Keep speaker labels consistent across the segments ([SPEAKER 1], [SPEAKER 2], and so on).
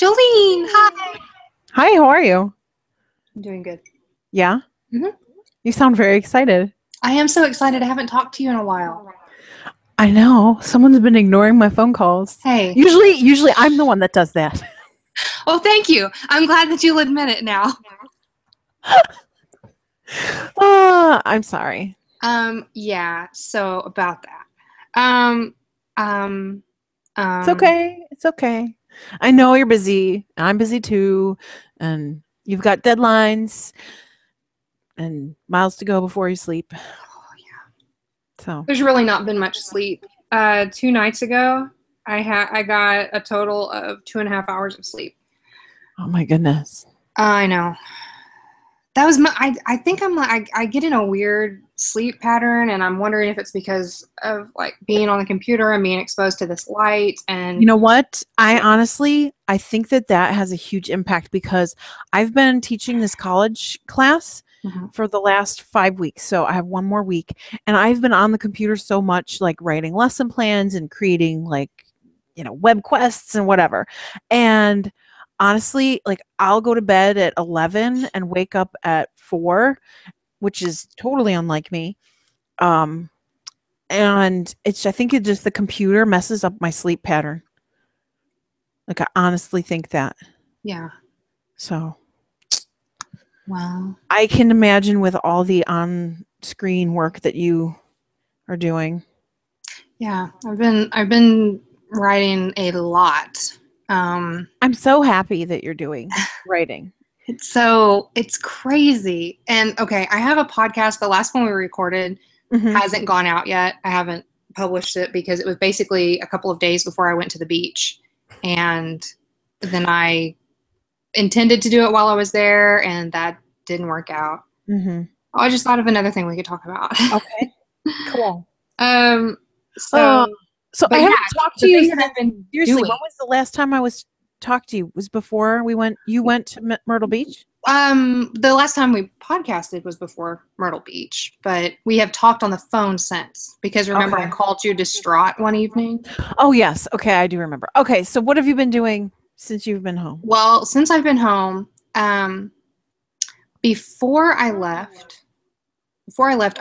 [SPEAKER 1] Jolene, hi.
[SPEAKER 2] Hi, how are you?
[SPEAKER 1] I'm doing good.
[SPEAKER 2] Yeah?
[SPEAKER 1] hmm
[SPEAKER 2] You sound very excited.
[SPEAKER 1] I am so excited. I haven't talked to you in a while.
[SPEAKER 2] I know. Someone's been ignoring my phone calls.
[SPEAKER 1] Hey.
[SPEAKER 2] Usually I'm the one that does that.
[SPEAKER 1] Oh, thank you. I'm glad that you'll admit it now.
[SPEAKER 2] I'm sorry.
[SPEAKER 1] Yeah, so about that. Um, um,
[SPEAKER 2] It's okay. It's okay. I know you're busy. I'm busy too. And you've got deadlines and miles to go before you sleep.
[SPEAKER 1] oh, yeah.
[SPEAKER 2] So,
[SPEAKER 1] There's really not been much sleep. 2 nights ago, I got a total of 2.5 hours of sleep.
[SPEAKER 2] oh my goodness.
[SPEAKER 1] I know. That was I think I'm like I get in a weird sleep pattern, and I'm wondering if it's because of like being on the computer and being exposed to this light
[SPEAKER 2] You
[SPEAKER 1] and
[SPEAKER 2] know what? I think that has a huge impact because I've been teaching this college class
[SPEAKER 1] Mhm.
[SPEAKER 2] for the last 5 weeks. So I have one more week and I've been on the computer so much, like writing lesson plans and creating web quests and whatever. And honestly, like I'll go to bed at 11 and wake up at 4, which is totally unlike me. Um, and I think it just, the computer messes up my sleep pattern. Like, I honestly think that.
[SPEAKER 1] Yeah.
[SPEAKER 2] So
[SPEAKER 1] Wow.
[SPEAKER 2] I can imagine with all the on-screen work that you are doing.
[SPEAKER 1] Yeah. I've been writing a lot. Um,
[SPEAKER 2] I'm so happy that you're doing writing.
[SPEAKER 1] it's crazy. And okay, I have a podcast. The last one we recorded
[SPEAKER 2] Mhm.
[SPEAKER 1] hasn't gone out yet. I haven't published it because it was basically a couple of days before I went to the beach. And then I intended to do it while I was there, and that didn't work out.
[SPEAKER 2] Mhm.
[SPEAKER 1] Oh, I just thought of another thing we could talk about.
[SPEAKER 2] Okay. Cool.
[SPEAKER 1] um,
[SPEAKER 2] Uh,
[SPEAKER 1] so,
[SPEAKER 2] so I
[SPEAKER 1] but yeah,
[SPEAKER 2] haven't talked to
[SPEAKER 1] the
[SPEAKER 2] you
[SPEAKER 1] thing that
[SPEAKER 2] since,
[SPEAKER 1] I've been
[SPEAKER 2] seriously,
[SPEAKER 1] doing.
[SPEAKER 2] when was the last time I was talked to you? Was before you went to Myrtle Beach?
[SPEAKER 1] The last time we podcasted was before Myrtle Beach, but we have talked on the phone since because remember I
[SPEAKER 2] Okay.
[SPEAKER 1] called you distraught one evening.
[SPEAKER 2] Oh, yes. Okay, I do remember. Okay, so what have you been doing since you've been home?
[SPEAKER 1] Well, since I've been home, before I left,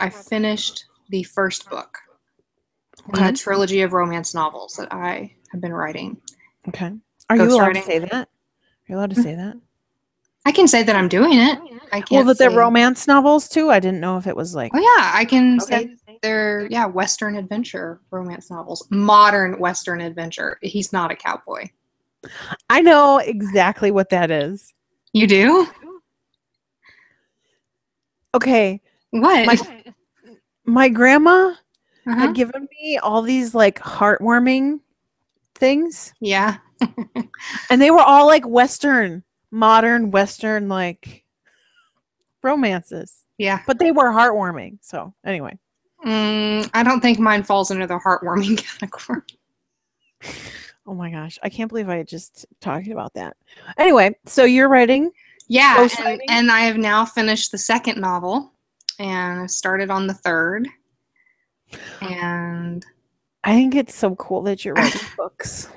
[SPEAKER 1] I finished the first book in the
[SPEAKER 2] Okay.
[SPEAKER 1] trilogy of romance novels that I have been writing.
[SPEAKER 2] Okay. Are you allowed to
[SPEAKER 1] Ghostwriting.
[SPEAKER 2] say that? Are you allowed to say that?
[SPEAKER 1] I can say that I'm doing it. I
[SPEAKER 2] Well,
[SPEAKER 1] can't
[SPEAKER 2] that they're
[SPEAKER 1] say.
[SPEAKER 2] romance novels too? I didn't know if it was
[SPEAKER 1] Oh
[SPEAKER 2] like,
[SPEAKER 1] yeah, I can
[SPEAKER 2] okay.
[SPEAKER 1] say they're Western adventure romance novels, modern Western adventure. He's not a cowboy.
[SPEAKER 2] I know exactly what that is.
[SPEAKER 1] You do?
[SPEAKER 2] Okay. My
[SPEAKER 1] What?
[SPEAKER 2] my grandma had
[SPEAKER 1] Uh-huh.
[SPEAKER 2] given me all these like heartwarming things,
[SPEAKER 1] Yeah.
[SPEAKER 2] and they were all like Western, modern Western like romances.
[SPEAKER 1] Yeah.
[SPEAKER 2] But they were heartwarming. So, anyway.
[SPEAKER 1] I don't think mine falls under the heartwarming category.
[SPEAKER 2] Oh my gosh, I can't believe I just talked about that. Anyway, so you're writing
[SPEAKER 1] Yeah,
[SPEAKER 2] ghost
[SPEAKER 1] and
[SPEAKER 2] writing?
[SPEAKER 1] and I have now finished the second novel and I started on the third. And
[SPEAKER 2] I think it's so cool that you're writing books.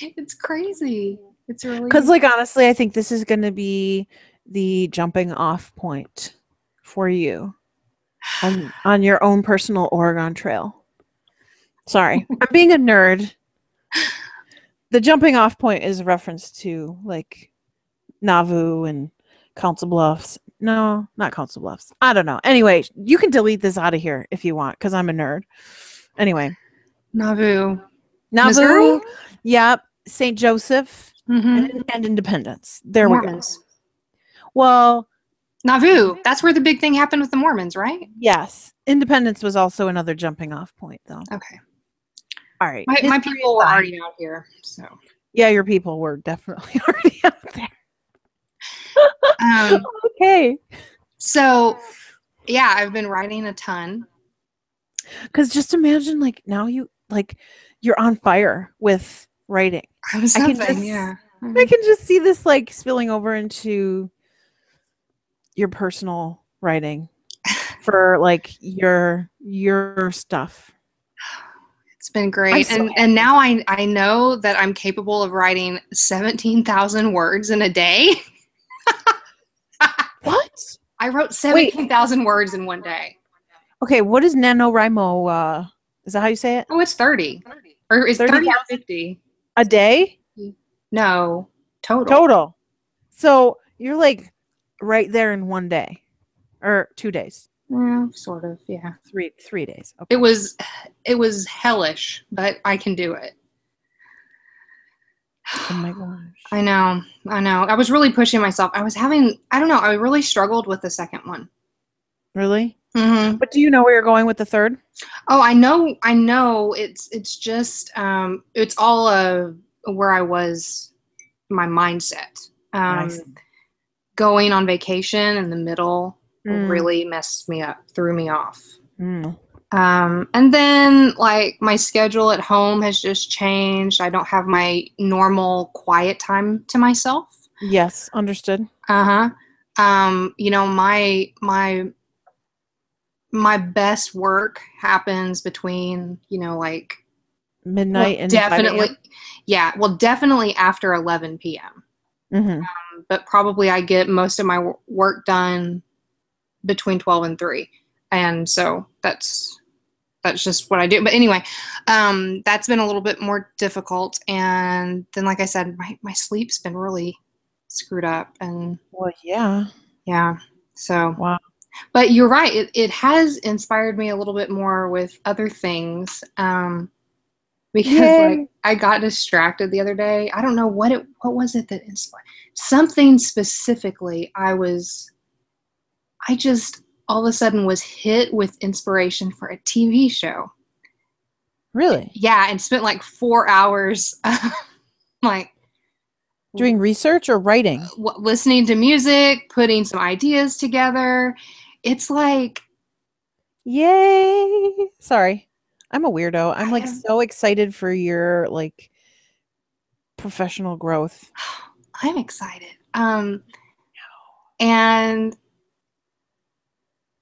[SPEAKER 1] it's crazy. It's
[SPEAKER 2] Because,
[SPEAKER 1] really
[SPEAKER 2] like, honestly, I think this is going to be the jumping off point for you on your own personal Oregon Trail. Sorry, I'm being a nerd. The jumping off point is a reference to like Nauvoo and Council Bluffs. No, not Council Bluffs. I don't know. Anyway, you can delete this out of here if you want because I'm a nerd. Anyway,
[SPEAKER 1] Nauvoo, Missouri?
[SPEAKER 2] Nauvoo, yep, St. Joseph, and,
[SPEAKER 1] Mm-hmm.
[SPEAKER 2] and Independence. There we go.
[SPEAKER 1] Mormons.
[SPEAKER 2] Well,
[SPEAKER 1] Nauvoo. That's where the big thing happened with the Mormons, right?
[SPEAKER 2] yes, Independence was also another jumping off point, though.
[SPEAKER 1] Okay.
[SPEAKER 2] All right,
[SPEAKER 1] My
[SPEAKER 2] history
[SPEAKER 1] people were
[SPEAKER 2] aside,
[SPEAKER 1] already out here, so.
[SPEAKER 2] yeah, your people were definitely already out there.
[SPEAKER 1] Um,
[SPEAKER 2] Okay,
[SPEAKER 1] so yeah, I've been writing a ton.
[SPEAKER 2] because just imagine, like now you're on fire with writing.
[SPEAKER 1] I was
[SPEAKER 2] I can
[SPEAKER 1] hoping,
[SPEAKER 2] just
[SPEAKER 1] yeah.
[SPEAKER 2] I can just see this like spilling over into your personal writing for like your stuff.
[SPEAKER 1] been great. And now I know that I'm capable of writing 17,000 words in a day.
[SPEAKER 2] What?
[SPEAKER 1] I wrote 17,000 words in one day.
[SPEAKER 2] Okay, what is NaNoWriMo? Is that how you say it?
[SPEAKER 1] Oh, it's 30. Or is 30 or 50?
[SPEAKER 2] A day?
[SPEAKER 1] No, total.
[SPEAKER 2] Total. So you're like right there in one day. Or 2 days.
[SPEAKER 1] Yeah, sort of, yeah.
[SPEAKER 2] 3 days. Okay.
[SPEAKER 1] It was hellish, but I can do it.
[SPEAKER 2] Oh my gosh.
[SPEAKER 1] I know. I was really pushing myself. I don't know, I really struggled with the second one.
[SPEAKER 2] Really?
[SPEAKER 1] Mm-hmm.
[SPEAKER 2] But do you know where you're going with the third?
[SPEAKER 1] Oh, I know. It's just it's all where I was, my mindset. Going on vacation in the middle really messed me up, threw me off. And then like my schedule at home has just changed. I don't have my normal quiet time to myself.
[SPEAKER 2] Yes, understood.
[SPEAKER 1] You know, my best work happens between, you know, like
[SPEAKER 2] midnight and
[SPEAKER 1] definitely 5 yeah, well, definitely after 11 p.m. But probably I get most of my work done between 12 and 3, and so that's just what I do. But anyway, that's been a little bit more difficult, and then like I said, my sleep's been really screwed up. And
[SPEAKER 2] well, yeah,
[SPEAKER 1] so
[SPEAKER 2] wow.
[SPEAKER 1] But you're right, it has inspired me a little bit more with other things, because like I got distracted the other day. I don't know what was it that inspired something specifically. I just all of a sudden was hit with inspiration for a TV show.
[SPEAKER 2] Really?
[SPEAKER 1] Yeah, and spent like 4 hours like
[SPEAKER 2] doing research or writing,
[SPEAKER 1] listening to music, putting some ideas together. It's like,
[SPEAKER 2] yay. Sorry, I'm a weirdo. I'm like so excited for your like professional growth.
[SPEAKER 1] I'm excited. And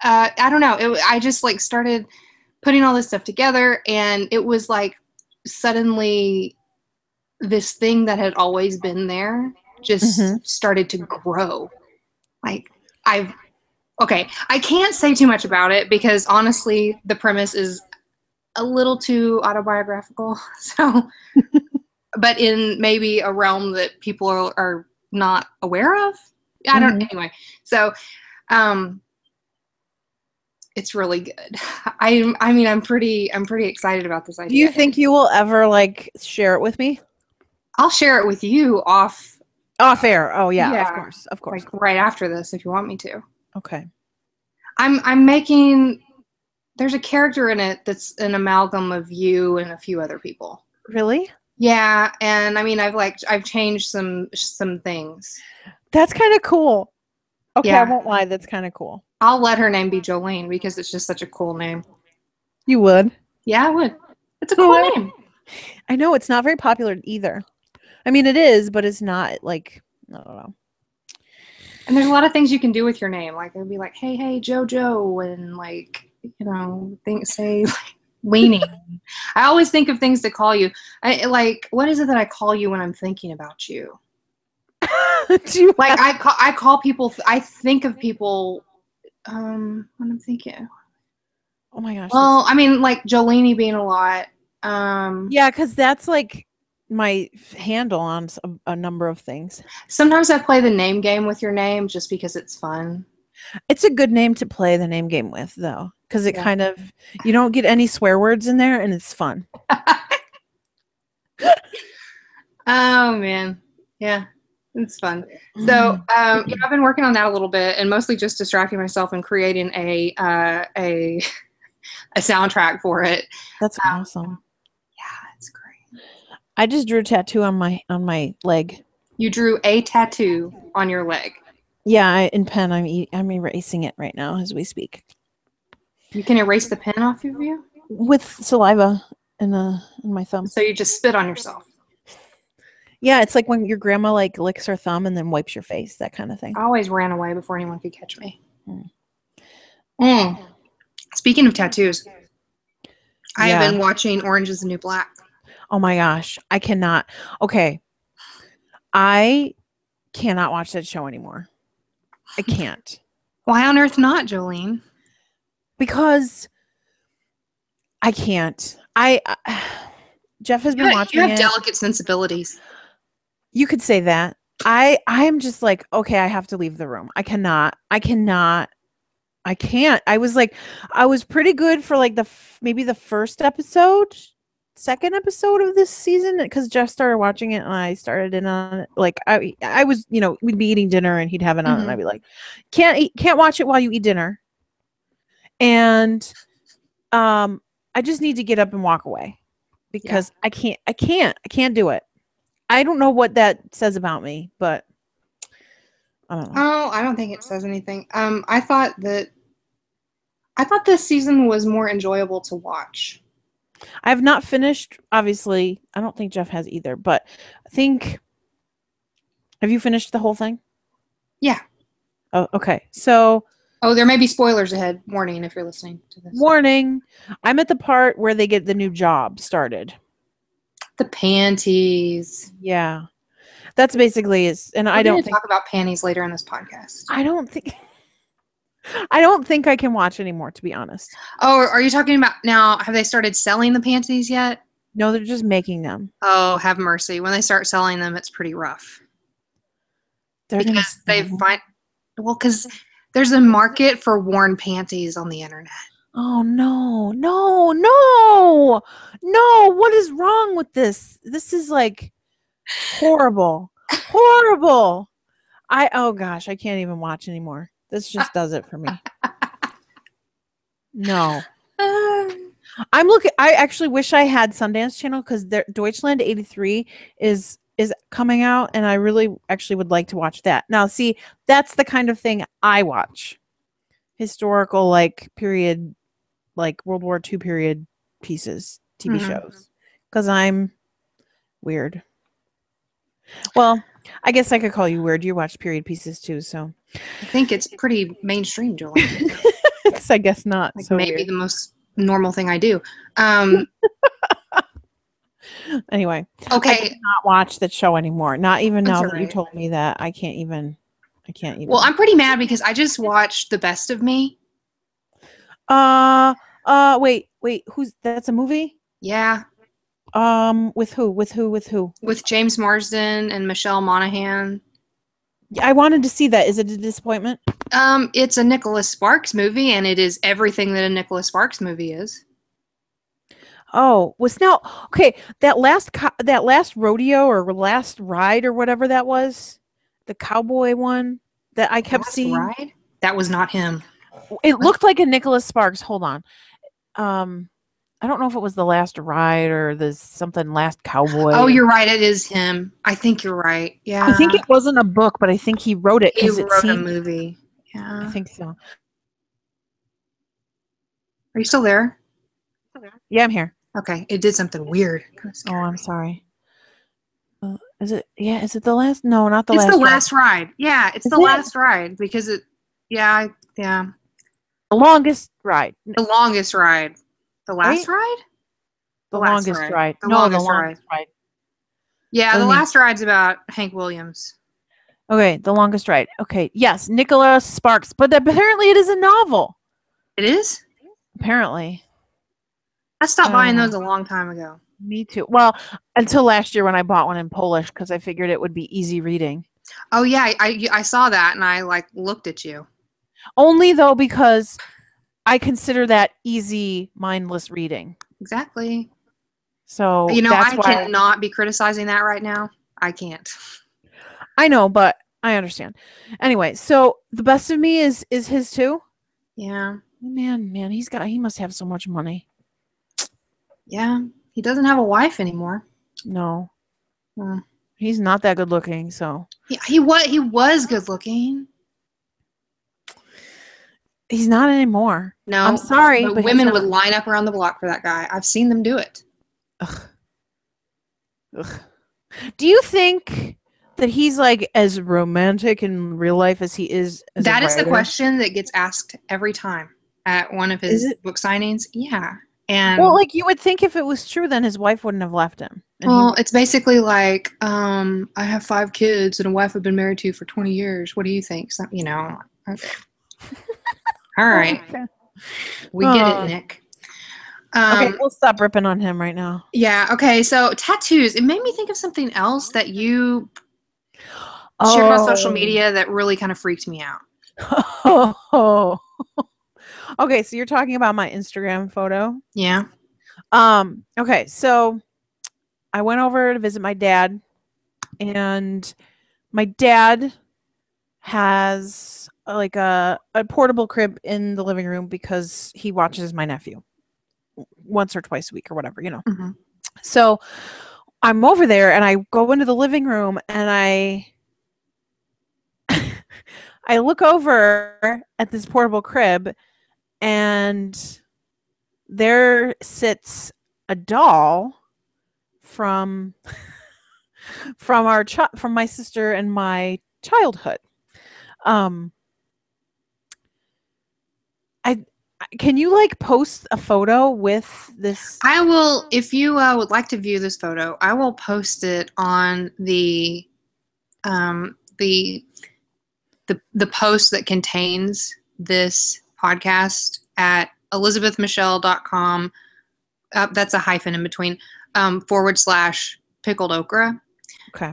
[SPEAKER 1] I don't know. I just like started putting all this stuff together, and it was like suddenly this thing that had always been there just started to grow. Like I can't say too much about it because honestly, the premise is a little too autobiographical. So, but in maybe a realm that people are not aware of. I don't. Anyway, so it's really good. I mean, I'm pretty excited about this idea.
[SPEAKER 2] Do you think you will ever like share it with me?
[SPEAKER 1] I'll share it with you off
[SPEAKER 2] air. Oh yeah, of course.
[SPEAKER 1] Like right after this, if you want me to.
[SPEAKER 2] Okay.
[SPEAKER 1] I'm making. There's a character in it that's an amalgam of you and a few other people.
[SPEAKER 2] Really?
[SPEAKER 1] Yeah, and I mean, I've changed some things.
[SPEAKER 2] That's kind of cool. Okay,
[SPEAKER 1] yeah.
[SPEAKER 2] I won't lie. That's kind of cool.
[SPEAKER 1] I'll let her name be Jolene because it's just such a cool name.
[SPEAKER 2] You would?
[SPEAKER 1] Yeah, I would. It's a cool name.
[SPEAKER 2] I know it's not very popular either. I mean, it is, but it's not like, I don't know.
[SPEAKER 1] And there's a lot of things you can do with your name. Like it'd be like, hey, JoJo, and like, you know, say like leaning. I always think of things to call you. What is it that I call you when I'm thinking about you? I call people. I think of people when I'm thinking.
[SPEAKER 2] Oh my gosh.
[SPEAKER 1] Well, I mean, like Jolene being a lot.
[SPEAKER 2] Yeah, because that's like my handle on a number of things.
[SPEAKER 1] Sometimes I play the name game with your name just because it's fun.
[SPEAKER 2] It's a good name to play the name game with, though, because it kind of, you don't get any swear words in there, and it's fun.
[SPEAKER 1] Oh man, yeah, it's fun. So yeah, I've been working on that a little bit, and mostly just distracting myself and creating a soundtrack for it.
[SPEAKER 2] That's awesome.
[SPEAKER 1] Yeah, it's great.
[SPEAKER 2] I just drew a tattoo on my leg.
[SPEAKER 1] You drew a tattoo on your leg?
[SPEAKER 2] Yeah, in pen. I'm erasing it right now as we speak.
[SPEAKER 1] You can erase the pen off of you
[SPEAKER 2] with saliva in my thumb.
[SPEAKER 1] So you just spit on yourself?
[SPEAKER 2] Yeah, it's like when your grandma like licks her thumb and then wipes your face, that kind of thing.
[SPEAKER 1] I always ran away before anyone could catch me. Speaking of tattoos, I have been watching Orange is the New Black.
[SPEAKER 2] Oh my gosh. I cannot. Okay. I cannot watch that show anymore. I can't.
[SPEAKER 1] Why on earth not, Jolene?
[SPEAKER 2] Because I can't. Jeff has been watching it.
[SPEAKER 1] You have delicate sensibilities.
[SPEAKER 2] You could say that. I'm just like, okay, I have to leave the room. I can't. I was pretty good for like maybe the second episode of this season, because Jeff started watching it and I started in on it. Like I was, we'd be eating dinner and he'd have it on and I'd be like, can't watch it while you eat dinner. And I just need to get up and walk away because I can't do it. I don't know what that says about me, but I don't know.
[SPEAKER 1] Oh, I don't think it says anything. I thought this season was more enjoyable to watch.
[SPEAKER 2] I have not finished, obviously. I don't think Jeff has either, but I think, have you finished the whole thing?
[SPEAKER 1] Yeah.
[SPEAKER 2] Oh, okay. So.
[SPEAKER 1] Oh, there may be spoilers ahead. Warning if you're listening to this.
[SPEAKER 2] Warning. I'm at the part where they get the new job started.
[SPEAKER 1] The panties.
[SPEAKER 2] Yeah. That's basically it. And I don't
[SPEAKER 1] talk about panties later in this podcast.
[SPEAKER 2] I don't think I can watch anymore, to be honest.
[SPEAKER 1] Oh, are you talking about now? Have they started selling the panties yet?
[SPEAKER 2] No, they're just making them.
[SPEAKER 1] Oh, have mercy. When they start selling them, it's pretty rough. Because there's a market for worn panties on the internet.
[SPEAKER 2] Oh, no. What is wrong with this? This is like horrible. Horrible. Oh gosh, I can't even watch anymore. This just does it for me. No. I actually wish I had Sundance Channel, because Deutschland 83 is coming out, and I really actually would like to watch that. Now, see, that's the kind of thing I watch. Historical, like, period, like World War II period pieces, TV shows. Because I'm weird. Well, I guess I could call you weird. You watch period pieces too, so.
[SPEAKER 1] I think it's pretty mainstream, Joel.
[SPEAKER 2] It's, I guess, not.
[SPEAKER 1] Like,
[SPEAKER 2] so
[SPEAKER 1] maybe
[SPEAKER 2] weird.
[SPEAKER 1] The most normal thing I do.
[SPEAKER 2] Anyway.
[SPEAKER 1] Okay.
[SPEAKER 2] I cannot watch that show anymore. Not even now that you told me that. I can't even.
[SPEAKER 1] Well, I'm pretty mad because I just watched The Best of Me.
[SPEAKER 2] Wait. That's a movie?
[SPEAKER 1] Yeah.
[SPEAKER 2] With who? With
[SPEAKER 1] James Marsden and Michelle Monaghan.
[SPEAKER 2] I wanted to see that. Is it a disappointment?
[SPEAKER 1] It's a Nicholas Sparks movie, and it is everything that a Nicholas Sparks movie is.
[SPEAKER 2] Oh, okay. That last rodeo or last ride or whatever that was, the cowboy one that I kept seeing.
[SPEAKER 1] Ride? That was not him.
[SPEAKER 2] It looked like a Nicholas Sparks. Hold on. I don't know if it was the last ride or the something last cowboy.
[SPEAKER 1] Oh, you're right. It is him. I think you're right. Yeah.
[SPEAKER 2] I think it wasn't a book, but I think he wrote it.
[SPEAKER 1] He wrote a movie. Yeah.
[SPEAKER 2] I think so.
[SPEAKER 1] Are you still there?
[SPEAKER 2] Yeah, I'm here.
[SPEAKER 1] Okay. It did something weird.
[SPEAKER 2] Oh, I'm sorry. Is it the last? No, not the last.
[SPEAKER 1] It's the last ride. Yeah, it's the last ride because it. Yeah. The
[SPEAKER 2] longest ride.
[SPEAKER 1] The longest ride. The last ride?
[SPEAKER 2] The longest ride.
[SPEAKER 1] The longest ride. Yeah, the last ride's about Hank Williams.
[SPEAKER 2] Okay, the longest ride. Okay, yes, Nicholas Sparks. But apparently it is a novel.
[SPEAKER 1] It is?
[SPEAKER 2] Apparently.
[SPEAKER 1] I stopped buying those a long time ago.
[SPEAKER 2] Me too. Well, until last year when I bought one in Polish because I figured it would be easy reading.
[SPEAKER 1] Oh, yeah, I saw that and I looked at you.
[SPEAKER 2] Only though because I consider that easy, mindless reading.
[SPEAKER 1] Exactly.
[SPEAKER 2] So
[SPEAKER 1] I cannot be criticizing that right now. I can't.
[SPEAKER 2] I know, but I understand. Anyway, so The Best of Me is his too?
[SPEAKER 1] Yeah.
[SPEAKER 2] Man, he must have so much money.
[SPEAKER 1] Yeah. He doesn't have a wife anymore.
[SPEAKER 2] No. He's not that good looking, so.
[SPEAKER 1] Yeah, he was good looking.
[SPEAKER 2] He's not anymore.
[SPEAKER 1] No.
[SPEAKER 2] I'm sorry.
[SPEAKER 1] But women would line up around the block for that guy. I've seen them do it.
[SPEAKER 2] Ugh. Do you think that he's as romantic in real life as he is as
[SPEAKER 1] That is the question that gets asked every time at one of his book signings. Yeah. And
[SPEAKER 2] Well, like you would think if it was true, then his wife wouldn't have left him. And he
[SPEAKER 1] well, it's basically like, I have 5 kids and a wife I've been married to for 20 years. What do you think? So, okay. All right.
[SPEAKER 2] Okay.
[SPEAKER 1] We get it, Nick.
[SPEAKER 2] Okay, we'll stop ripping on him right now.
[SPEAKER 1] Yeah. Okay. So tattoos. It made me think of something else that you shared on social media that really kind of freaked me out.
[SPEAKER 2] Oh. Okay, so you're talking about my Instagram photo.
[SPEAKER 1] Yeah.
[SPEAKER 2] Okay, so I went over to visit my dad, and my dad has like a portable crib in the living room because he watches my nephew once or twice a week or whatever,
[SPEAKER 1] Mm-hmm.
[SPEAKER 2] So I'm over there and I go into the living room and I look over at this portable crib, and there sits a doll from from my sister and my childhood. I Can you like post a photo with this?
[SPEAKER 1] I will, if you would like to view this photo, I will post it on the the post that contains this podcast at elizabethmichelle.com. That's a hyphen in between, / pickled okra.
[SPEAKER 2] Okay.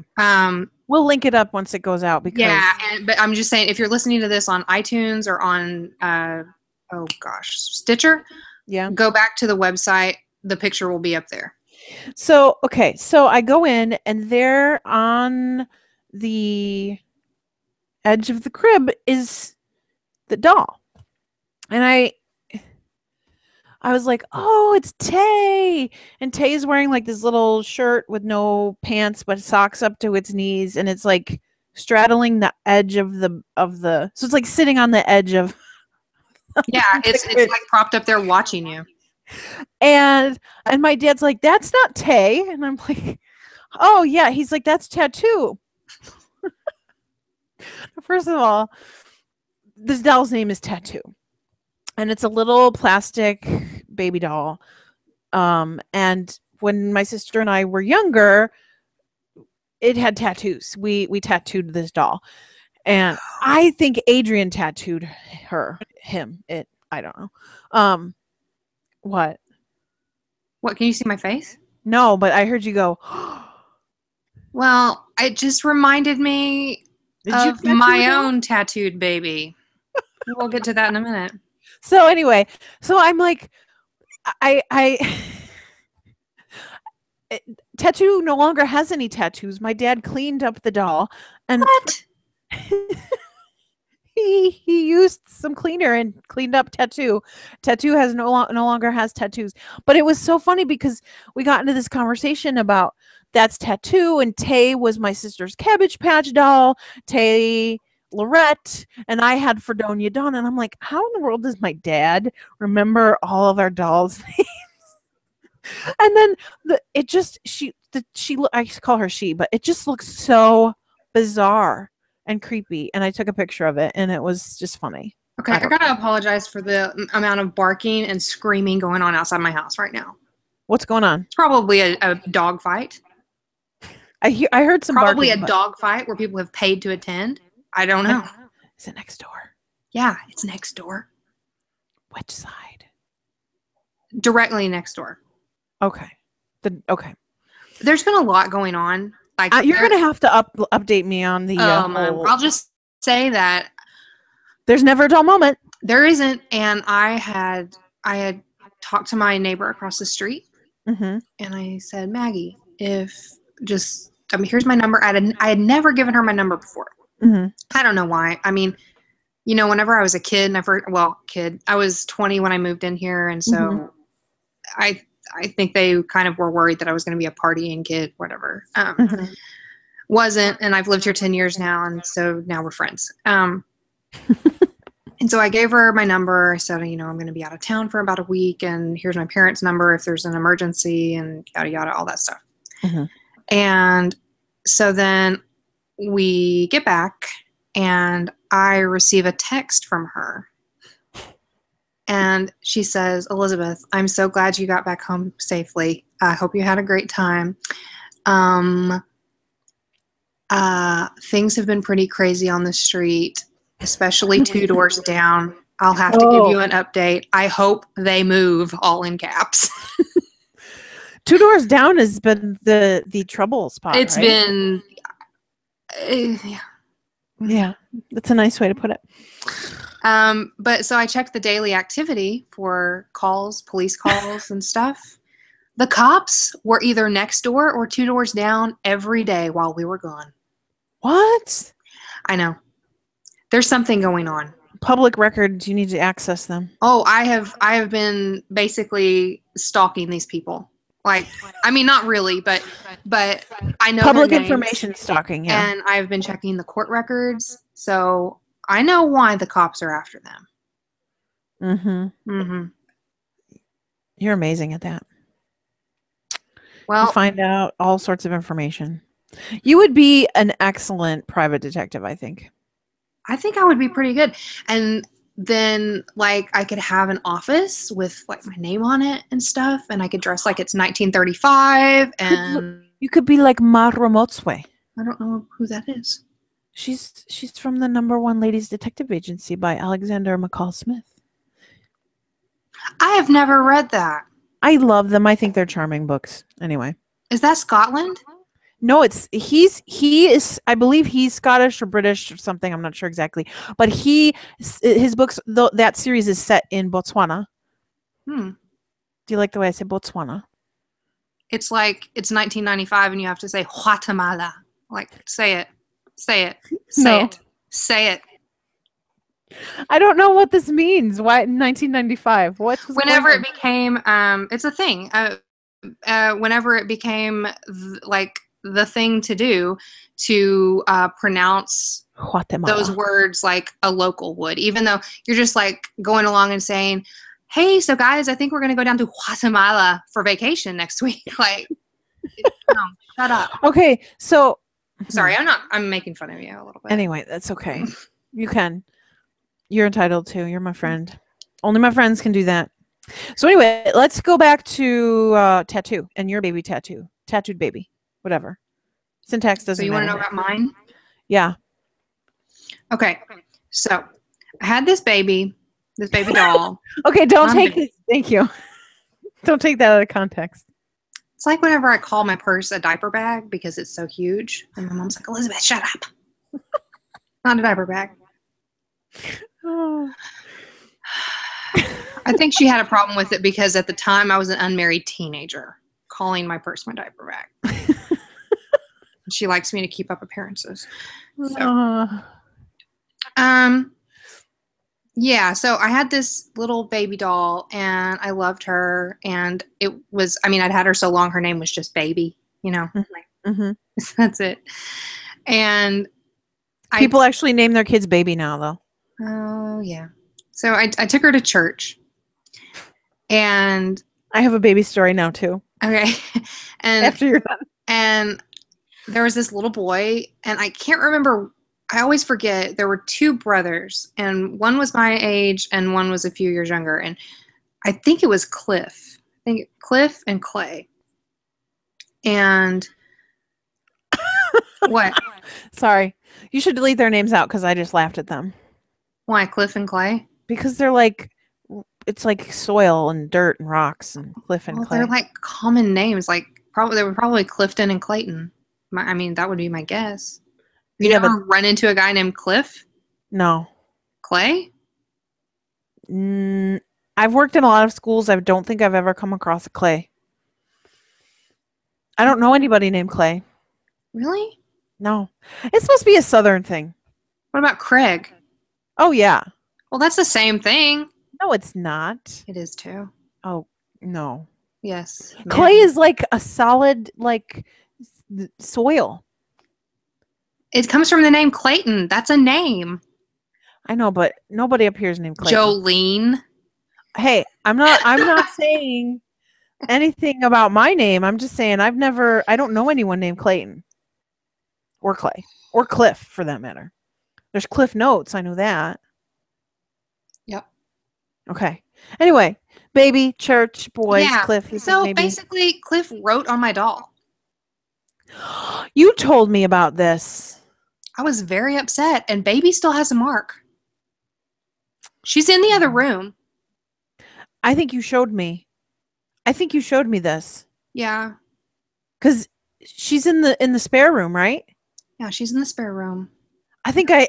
[SPEAKER 2] We'll link it up once it goes out because
[SPEAKER 1] but I'm just saying, if you're listening to this on iTunes or on Stitcher, go back to the website. The picture will be up there.
[SPEAKER 2] So I go in and there on the edge of the crib is the doll. And I was like, oh, it's Tay. And Tay is wearing like this little shirt with no pants, but socks up to its knees. And it's like straddling the edge of the, so it's like sitting on the edge of.
[SPEAKER 1] Yeah. It's like propped up there watching you.
[SPEAKER 2] And my dad's like, that's not Tay. And I'm like, oh yeah. He's like, that's Tattoo. First of all, this doll's name is Tattoo. And it's a little plastic baby doll. And when my sister and I were younger, it had tattoos. We tattooed this doll. And I think Adrian tattooed him. I don't know. What?
[SPEAKER 1] What, can you see my face?
[SPEAKER 2] No, but I heard you go.
[SPEAKER 1] Well, it just reminded me of my own tattooed baby. We'll get to that in a minute.
[SPEAKER 2] So anyway, so I'm like, Tattoo no longer has any tattoos. My dad cleaned up the doll, and
[SPEAKER 1] what?
[SPEAKER 2] he used some cleaner and cleaned up Tattoo. Tattoo has no longer has tattoos. But it was so funny because we got into this conversation about that's Tattoo, and Tay was my sister's Cabbage Patch doll. Tay, Lorette, and I had Fredonia Dawn, and I'm like, how in the world does my dad remember all of our dolls' names? And then I call her she, but it just looks so bizarre and creepy. And I took a picture of it, and it was just funny.
[SPEAKER 1] Okay, I gotta apologize for the amount of barking and screaming going on outside my house right now.
[SPEAKER 2] What's going on?
[SPEAKER 1] It's probably a dog fight.
[SPEAKER 2] I heard some
[SPEAKER 1] probably
[SPEAKER 2] barking,
[SPEAKER 1] a dog fight where people have paid to attend. I don't know.
[SPEAKER 2] Is it next door?
[SPEAKER 1] Yeah, it's next door.
[SPEAKER 2] Which side?
[SPEAKER 1] Directly next door.
[SPEAKER 2] Okay. Okay.
[SPEAKER 1] There's been a lot going on. Like
[SPEAKER 2] you're gonna have to update me on the.
[SPEAKER 1] I'll just say that
[SPEAKER 2] there's never a dull moment.
[SPEAKER 1] There isn't, and I had talked to my neighbor across the street, and I said, Maggie, here's my number. I had never given her my number before. I don't know why. I mean, whenever I was a kid, I was 20 when I moved in here, and so I think they kind of were worried that I was going to be a partying kid, whatever. Wasn't, and I've lived here 10 years now, and so now we're friends. And so I gave her my number. I said, I'm going to be out of town for about a week, and here's my parents' number if there's an emergency, and yada, yada, all that stuff. And so then we get back, and I receive a text from her. And she says, Elizabeth, I'm so glad you got back home safely. I hope you had a great time. Things have been pretty crazy on the street, especially 2 doors down. I'll have to give you an update. I hope they move, all in caps.
[SPEAKER 2] 2 doors down has been the trouble spot,
[SPEAKER 1] It's
[SPEAKER 2] right?
[SPEAKER 1] been,
[SPEAKER 2] Yeah, that's a nice way to put it.
[SPEAKER 1] but so I checked the daily activity for calls, police calls and stuff. The cops were either next door or 2 doors down every day while we were gone.
[SPEAKER 2] What?
[SPEAKER 1] I know. There's something going on.
[SPEAKER 2] Public records, you need to access them.
[SPEAKER 1] Oh, I have been basically stalking these people. Like, I mean, not really, but I know
[SPEAKER 2] Public
[SPEAKER 1] their names,
[SPEAKER 2] information stalking, yeah.
[SPEAKER 1] and I've been checking the court records, so I know why the cops are after them.
[SPEAKER 2] You're amazing at that.
[SPEAKER 1] Well,
[SPEAKER 2] You find out all sorts of information. You would be an excellent private detective, I think.
[SPEAKER 1] I think I would be pretty good. And then, like, I could have an office with, like, my name on it and stuff, and I could dress like it's 1935, and
[SPEAKER 2] you could be like Mara Motswe.
[SPEAKER 1] I don't know who that is.
[SPEAKER 2] She's from the #1 Ladies Detective Agency by Alexander McCall Smith.
[SPEAKER 1] I have never read that.
[SPEAKER 2] I love them. I think they're charming books. Anyway.
[SPEAKER 1] Is that Scotland?
[SPEAKER 2] No, he is, I believe he's Scottish or British or something. I'm not sure exactly, but his books, that series is set in Botswana. Do you like the way I say Botswana?
[SPEAKER 1] It's like it's 1995 and you have to say Guatemala. Like, say it. Say it.
[SPEAKER 2] I don't know what this means. Why 1995?
[SPEAKER 1] Whenever it became, it's a thing. Whenever it became like the thing to do to pronounce
[SPEAKER 2] Guatemala.
[SPEAKER 1] those words like a local would, even though you're just like going along and saying, hey, so guys, I think we're going to go down to Guatemala for vacation next week. Like, no, shut up.
[SPEAKER 2] Okay, so.
[SPEAKER 1] Sorry, I'm making fun of you a little bit.
[SPEAKER 2] Anyway, that's okay. You can. You're entitled to. You're my friend. Only my friends can do that. So anyway, let's go back to tattoo and your baby tattoo. Tattooed baby. Whatever. Syntax doesn't matter.
[SPEAKER 1] So you want to know about mine?
[SPEAKER 2] Yeah.
[SPEAKER 1] Okay. So I had this baby doll.
[SPEAKER 2] Okay, don't take this. Thank you. Don't take that out of context.
[SPEAKER 1] It's like whenever I call my purse a diaper bag because it's so huge. And my mom's like, Elizabeth, shut up. Not a diaper bag.
[SPEAKER 2] Oh.
[SPEAKER 1] I think she had a problem with it because at the time I was an unmarried teenager calling my purse my diaper bag. She likes me to keep up appearances. So, yeah, so I had this little baby doll and I loved her, and it was, I mean, I'd had her so long, her name was just Baby, you know, that's it. And
[SPEAKER 2] people actually name their kids Baby now, though.
[SPEAKER 1] Oh, yeah. So I took her to church, and
[SPEAKER 2] I have a baby story now too.
[SPEAKER 1] Okay. And
[SPEAKER 2] after you're done.
[SPEAKER 1] And there was this little boy, and I can't remember, I always forget, there were 2 brothers, and one was my age and one was a few years younger, and I think it was Cliff. I think Cliff and Clay. And what?
[SPEAKER 2] Sorry. You should delete their names out because I just laughed at them.
[SPEAKER 1] Why, Cliff and Clay?
[SPEAKER 2] Because they're like, it's like soil and dirt and rocks and Cliff and Clay.
[SPEAKER 1] They're like common names. Like, they were probably Clifton and Clayton. I mean, that would be my guess. You never run into a guy named Cliff?
[SPEAKER 2] No.
[SPEAKER 1] Clay?
[SPEAKER 2] I've worked in a lot of schools. I don't think I've ever come across a Clay. I don't know anybody named Clay.
[SPEAKER 1] Really?
[SPEAKER 2] No. It's supposed to be a Southern thing.
[SPEAKER 1] What about Craig?
[SPEAKER 2] Oh, yeah.
[SPEAKER 1] Well, that's the same thing.
[SPEAKER 2] No, it's not.
[SPEAKER 1] It is too.
[SPEAKER 2] Oh, no.
[SPEAKER 1] Yes.
[SPEAKER 2] Clay is like a solid, like, soil.
[SPEAKER 1] It comes from the name Clayton. That's a name.
[SPEAKER 2] I know, but nobody up here is named Clayton.
[SPEAKER 1] Jolene.
[SPEAKER 2] Hey, I'm not saying anything about my name. I'm just saying I don't know anyone named Clayton. Or Clay. Or Cliff, for that matter. There's Cliff Notes. I know that.
[SPEAKER 1] Yep.
[SPEAKER 2] Okay. Anyway, baby, church, boys,
[SPEAKER 1] Yeah.
[SPEAKER 2] Cliff.
[SPEAKER 1] So
[SPEAKER 2] Maybe
[SPEAKER 1] basically, Cliff wrote on my doll.
[SPEAKER 2] you told me about this.
[SPEAKER 1] I was very upset, and baby still has a mark. She's in the other room.
[SPEAKER 2] I think you showed me. I think you showed me this.
[SPEAKER 1] Yeah.
[SPEAKER 2] Because she's in the spare room, right?
[SPEAKER 1] Yeah, she's in the spare room.
[SPEAKER 2] I think I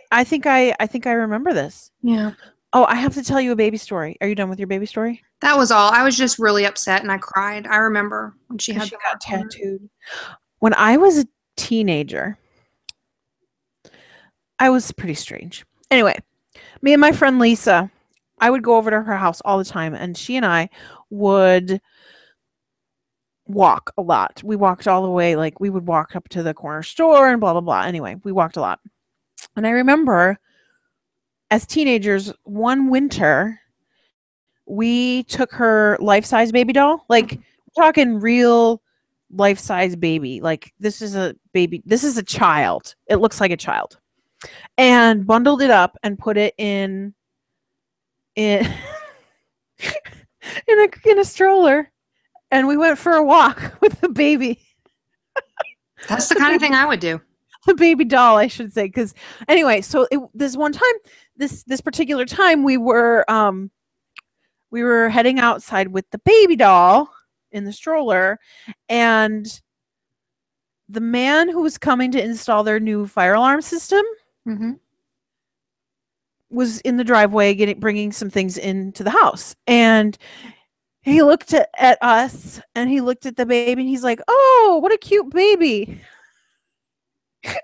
[SPEAKER 2] remember this.
[SPEAKER 1] Yeah.
[SPEAKER 2] Oh, I have to tell you a baby story. Are you done with your baby story?
[SPEAKER 1] That was all. I was just really upset, and I cried. I remember when she had
[SPEAKER 2] She
[SPEAKER 1] the
[SPEAKER 2] got
[SPEAKER 1] mark on her.
[SPEAKER 2] tattooed. When I was a teenager, I was pretty strange. Anyway, me and my friend Lisa, I would go over to her house all the time, and she and I would walk a lot. We walked all the way, like we would walk up to the corner store and blah blah blah. Anyway, we walked a lot. And I remember as teenagers, one winter, we took her life-size baby doll. Like we're talking real life-size baby. Like this is a baby, this is a child. It looks like a child. And bundled it up and put it in in in a stroller, and we went for a walk with the baby.
[SPEAKER 1] That's the kind of thing I would do.
[SPEAKER 2] The baby doll, I should say. Because anyway, so this one time, this particular time, we were heading outside with the baby doll in the stroller, and the man who was coming to install their new fire alarm system was in the driveway bringing some things into the house, and he looked at us, and he looked at the baby, and he's like, "Oh, what a cute baby." It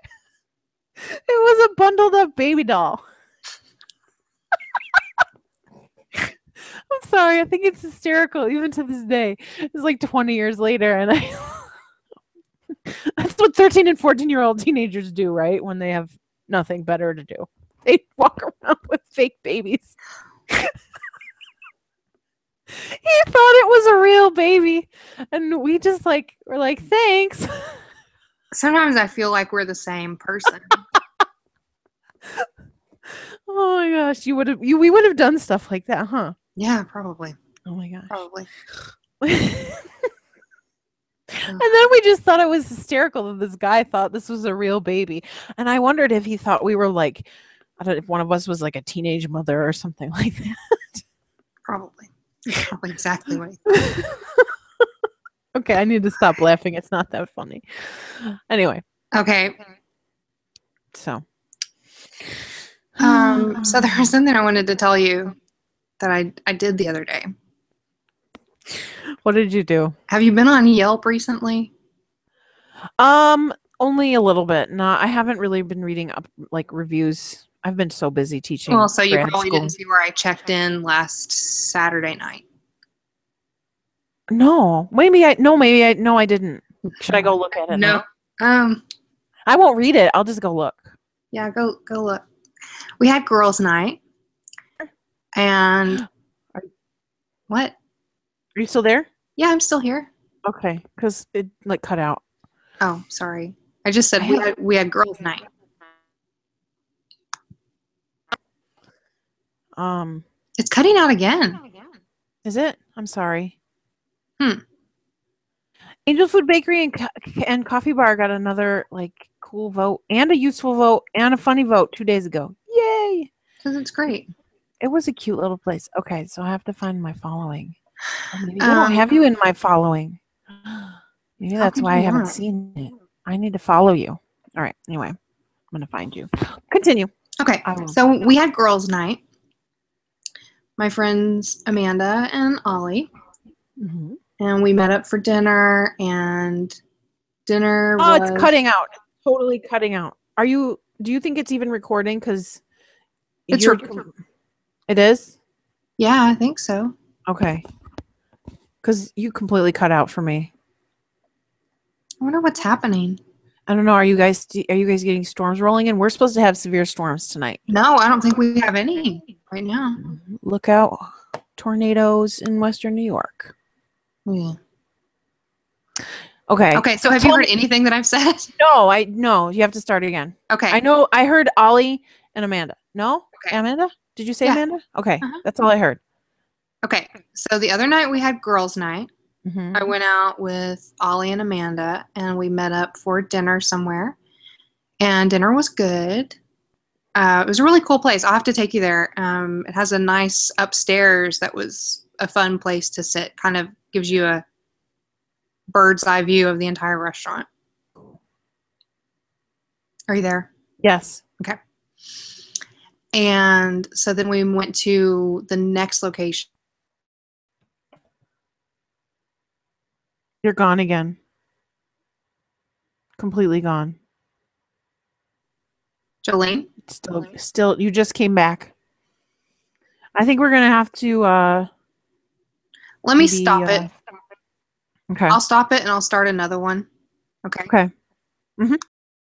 [SPEAKER 2] was a bundled up baby doll. I'm sorry. I think it's hysterical even to this day. It's like 20 years later, and that's what 13 and 14-year-old teenagers do, right? When they have nothing better to do. They walk around with fake babies. He thought it was a real baby, and we just were like, thanks.
[SPEAKER 1] Sometimes I feel like we're the same person.
[SPEAKER 2] Oh my gosh, we would have done stuff like that, huh?
[SPEAKER 1] Yeah, probably.
[SPEAKER 2] Oh my gosh.
[SPEAKER 1] Probably.
[SPEAKER 2] And then we just thought it was hysterical that this guy thought this was a real baby. And I wondered if he thought we were like, I don't know, if one of us was like a teenage mother or something like that.
[SPEAKER 1] Probably. Probably exactly what he thought.
[SPEAKER 2] Okay, I need to stop laughing. It's not that funny. Anyway.
[SPEAKER 1] Okay.
[SPEAKER 2] So
[SPEAKER 1] there was something I wanted to tell you that I did the other day.
[SPEAKER 2] What did you do?
[SPEAKER 1] Have you been on Yelp recently?
[SPEAKER 2] Only a little bit. No, I haven't really been reading up like reviews. I've been so busy teaching.
[SPEAKER 1] Well, so you probably
[SPEAKER 2] school.
[SPEAKER 1] didn't see where I checked in last Saturday night.
[SPEAKER 2] No, I didn't. Should I go look at it?
[SPEAKER 1] No.
[SPEAKER 2] Now? I won't read it. I'll just go look.
[SPEAKER 1] Yeah, go look. We had girls' night, and what?
[SPEAKER 2] Are you still there?
[SPEAKER 1] Yeah, I'm still here.
[SPEAKER 2] Okay, because it like cut out.
[SPEAKER 1] Oh, sorry. I just said we had girls' night. It's cutting out again.
[SPEAKER 2] Is it? I'm sorry. Angel Food Bakery and Coffee Bar got another like cool vote and a useful vote and a funny vote 2 days ago. Yay!
[SPEAKER 1] Because it's great.
[SPEAKER 2] It was a cute little place. Okay, so I have to find my following. Maybe I don't have you in my following. Maybe that's why I haven't seen it. I need to follow you. All right. Anyway, I'm going to find you. Continue.
[SPEAKER 1] Okay. So we had girls' night. My friends Amanda and Ollie.
[SPEAKER 2] Mm-hmm.
[SPEAKER 1] And we met up for dinner, and dinner
[SPEAKER 2] it's cutting out. It's totally cutting out. Do you think it's even recording? Because it is?
[SPEAKER 1] Yeah, I think so.
[SPEAKER 2] Okay. Because you completely cut out for me.
[SPEAKER 1] I wonder what's happening.
[SPEAKER 2] I don't know. Are you guys getting storms rolling in? We're supposed to have severe storms tonight.
[SPEAKER 1] No, I don't think we have any right now.
[SPEAKER 2] Look out. Tornadoes in Western New York.
[SPEAKER 1] Yeah.
[SPEAKER 2] Okay.
[SPEAKER 1] Okay, so have you heard anything that I've said?
[SPEAKER 2] No, you have to start again.
[SPEAKER 1] Okay.
[SPEAKER 2] I know I heard Ollie and Amanda. No?
[SPEAKER 1] Okay.
[SPEAKER 2] Amanda? Did you say Amanda? Okay. That's all I heard.
[SPEAKER 1] Okay, so the other night we had girls' night. I
[SPEAKER 2] Mm-hmm.
[SPEAKER 1] went out with Ollie and Amanda, and we met up for dinner somewhere. And dinner was good. It was a really cool place. I'll have to take you there. It has a nice upstairs that was a fun place to sit. Kind of gives you a bird's eye view of the entire restaurant. Are you there?
[SPEAKER 2] Yes.
[SPEAKER 1] Okay. And so then we went to the next location.
[SPEAKER 2] You're gone again. Completely gone.
[SPEAKER 1] Jolene?
[SPEAKER 2] Still, you just came back. I think we're gonna have to
[SPEAKER 1] Let me
[SPEAKER 2] maybe
[SPEAKER 1] stop it.
[SPEAKER 2] okay.
[SPEAKER 1] I'll stop it and I'll start another one. Okay.
[SPEAKER 2] Okay. Mm-hmm.